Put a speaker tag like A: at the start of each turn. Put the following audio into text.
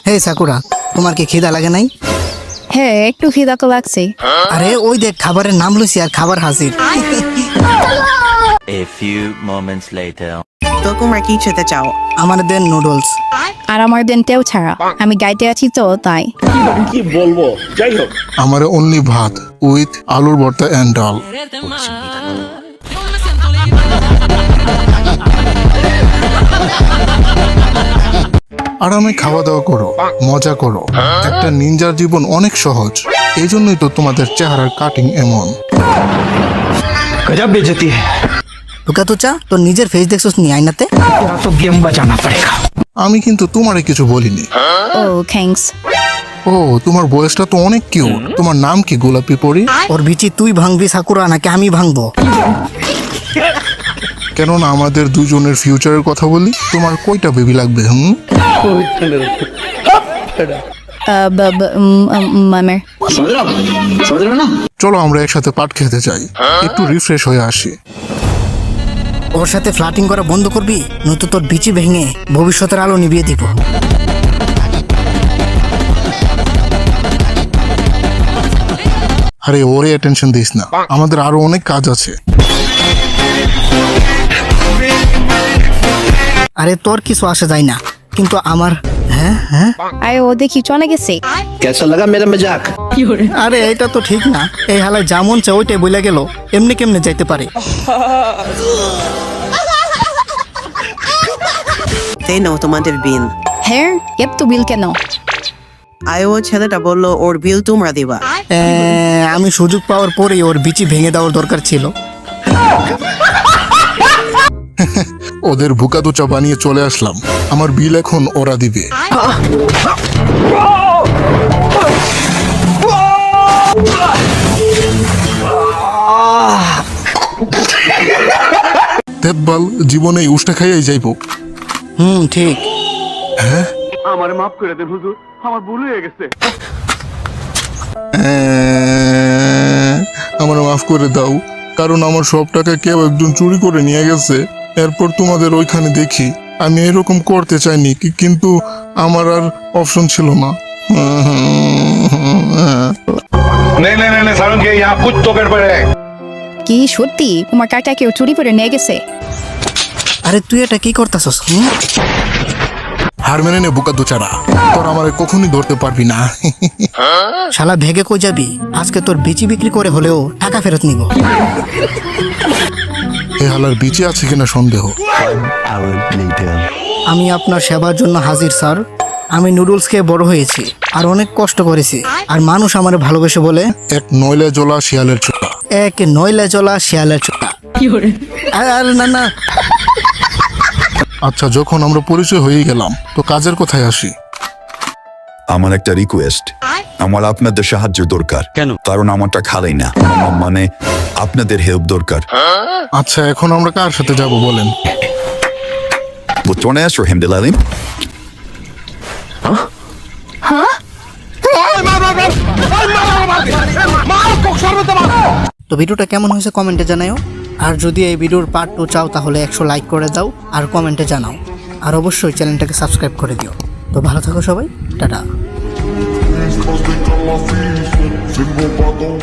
A: হে sakura, তোমার কি খিদা লাগে নাই?
B: হ্যাঁ, একটু খিদা তো লাগছে।
A: আরে ওই দেখ, খাবারের নাম লইছি আর খাবার হাজির।
C: A few moments later.
D: তো তোমরা কি খেতে চাও?
A: আমার দেন নুডলস।
B: আর আমার দেন তেও ছাড়া, আমি গাইতে আছি তো তাই।
E: কি বলবো, যাই হোক।
F: আমার অনলি ভাত উইথ আলুর ভর্তা এন্ড ডাল। আরামে খাওয়া দাওয়া করো, মজা করো। একটা নিনজার জীবন অনেক সহজ, এই জন্যই তো তোমাদের চেহারার কাটিং এমন।
E: गजब बेइज्जती है।
A: লুকা তো চা, তোর নিজের ফেস দেখছস নি আয়নাতে?
E: तेरा तो गेम बजाना पड़ेगा।
F: আমি কিন্তু তোমারে কিছু বলিনি।
B: ও থ্যাঙ্কস।
F: ও, তোমার বয়সটা তো অনেক কিউট। তোমার নাম কি গোলাপি পরি?
A: ওর বিচি তুই ভাঙবি সাকুরা, নাকি আমি ভাঙবো?
F: কেননা আমাদের দুজনের ফিউচারের কথা বলি। তোমার কয়টা বেবি লাগবে?
B: মামের
F: চলো আমরা একসাথে পাট খেতে যাই, একটু রিফ্রেশ হয়ে আসি।
A: ওর সাথে ফ্লার্টিং করা বন্ধ করবি, নয়তো তোর বিচি ভেঙে ভবিষ্যতের আলো নিভিয়ে দিব।
F: আরে ওরে অ্যাটেনশন দিস না, আমাদের আরো অনেক কাজ আছে।
A: আরে তোর কিছু আসে যায় না, কিন্তু আমার হ্যাঁ হ্যাঁ।
B: আরে ও দেখি চলে গেছে।
E: कैसा लगा मेरा मजाक?
A: আরে এটা তো ঠিক না, এই হালায় যেমন চা ওইটাই বইলা গেল, এমনি কেমনে যাইতে পারে?
D: এই নাও তোমাদের বিল।
B: হ্যাঁ, এত বিল কেন?
D: আয় ও ছেলেটা বললো ওর বিল তোমরা দিবা।
A: আমি সুযোগ পাওয়ার পরেই ওর বিচি ভেঙে দেওয়ার দরকার ছিল।
F: ওদের ভুকা দুচা বানিয়ে চলে আসলাম, আমার বিল এখন ওরা দিবে। তেতবাল জীবনে উষ্টা খাইয়াই যাইব।
A: ঠিক।
E: আমারে মাফ করে দেন হুজুর, আমার ভুল হয়ে গেছে।
F: আমার মাফ করে দাও, কারণ আমার সব টাকা কেউ একজন চুরি করে নিয়ে গেছে। এরপর তোমাদের ওইখানে দেখি, আমি এরকম করতে চাইনি, কিন্তু আমার আর অপশন ছিল না।
G: नहीं नहीं नहीं सारुण के यहाँ कुछ तो गड़बड़ है।
B: কি সত্যি তোমার কাকা কেউ চুরি করে নিয়ে গেছে?
A: আরে তুই এটা কি করতেছস?
F: হার মেনে নে বুকা দুচারা, তোর আমার কখনই ধরতে পারবি না।
A: শালা ভেগে কই যাবি? আজকে তোর বিচি বিক্রি করে হলেও টাকা ফেরত নিব।
F: এ হালার বিচে আছে কিনা সন্দেহ।
C: Hour later.
A: আমি আপনার সেবার জন্য হাজির স্যার। আমি নুডলস খেয়ে বড় হয়েছি আর অনেক কষ্ট করেছি, আর মানুষ আমার ভালোবেসে বলে
F: এক নইলে জলা শিয়ালের চোখা।
A: এক নইলে চলা শিয়ালের চোখা। আরে না না,
F: আচ্ছা, যখন আমরা পরিচয় হয়ে গেলাম, তো কাজের কথায় আসি।
H: আমার একটা রিকোয়েস্ট, আমার আপনাদের সাহায্য দরকার।
C: কেন?
H: কারণ আমারটা খালাই না, মানে আপনাদের হেল্প দরকার।
F: আচ্ছা, এখন আমরা কার সাথে যাব বলেন?
H: Botones or Hemdelalim?
A: তো ভিডিওটা কেমন হয়েছে কমেন্টে জানাও। আর যদি এই ভিডিওর পার্ট 2 চাও তাহলে 100 লাইক করে দাও আর কমেন্টে জানাও। আর অবশ্যই চ্যানেলটাকে সাবস্ক্রাইব করে দিও। তো ভালো থাকো সবাই, tata.
F: Cause they got my feet, single bottle.